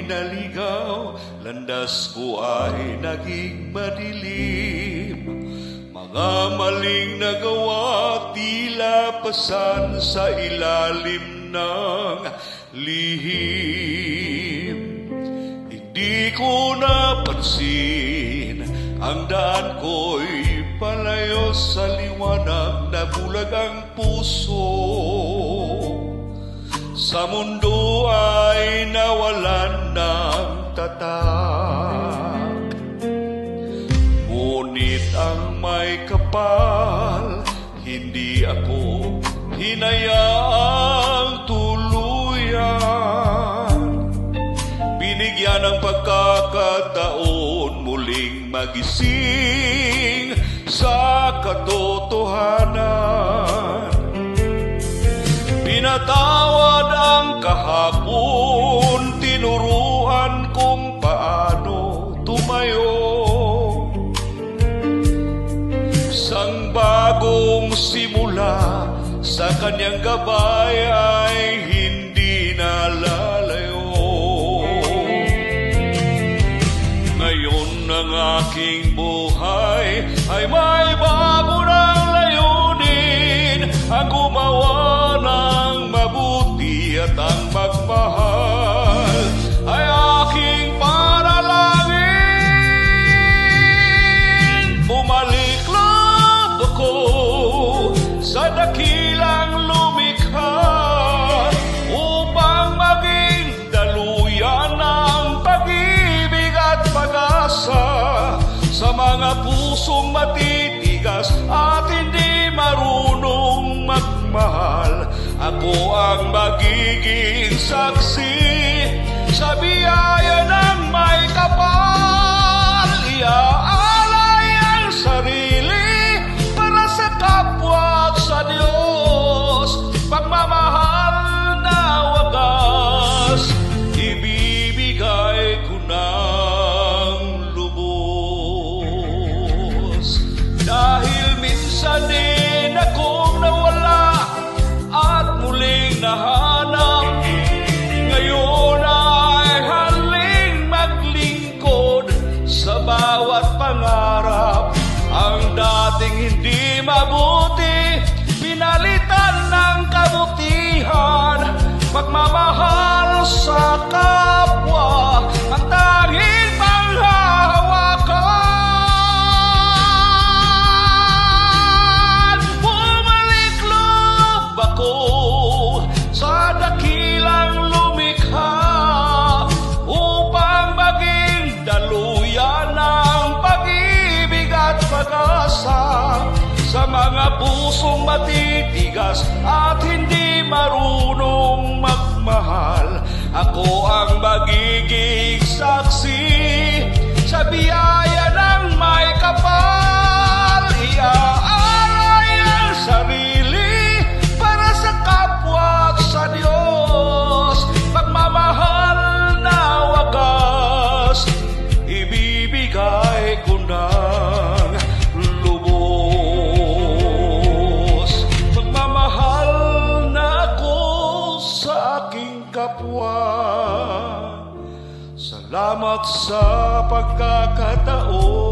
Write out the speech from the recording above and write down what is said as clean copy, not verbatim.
naligaw, landas ko ay naging madilim. Mga maling nagawa, tila pasan sa ilalim ng lihim. Hindi ko napansin, ang daan ko'y palayo sa liwanag na bulag ang puso. Sa mundo ay nawalan ng tatak. Ngunit ang may kapal, hindi ako hinayaang tuluyan. Binigyan ng pagkakataon muling magising sa katotohanan. Pinatawad ang kahapon, tinuruan kung paano tumayo. Isang bagong simula sa kanyang gabay ay hindi nalalayo. Ngayon ang aking buhay ay may bago ng layunin, ang gumawa ng mabuti at ang magmahal ay aking panalangin. Bumalik loob ako sa dakilang lumikha upang maging daluyan ng pag-ibig at pag-asa sa mga pusong matitigas at hindi marunong magmahal. Ako ang magiging saksi sa biyaya ng may kapal. Iaalay ang sarili para sa kapwa at sa Diyos. Pagmamahal na wagas, ibibigay ko ng lubos. Dahil minsan din akong nawala at muling nahanap, ngayon ay haling maglingkod sa bawat pangarap. Ang dating hindi mabuti, pinalitan ng kabutihan. Pagmamahal sa kapwa, ang tanging panghahawakan. Bumalik loob ako sa dakilang lumikha upang maging daluyan ng pag-ibig at pag-asa sa mga pusong matitigas at hindi marunong magmahal. Ako ang magiging saksi sa biyaya ng may kapal. Iaalay ang sarili para sa kapwa at sa Diyos. Pagmamahal na wagas, ibibigay ko ng lubos. Pagmamahal na ako sa aking kapwa. Salamat sa pagkakataon.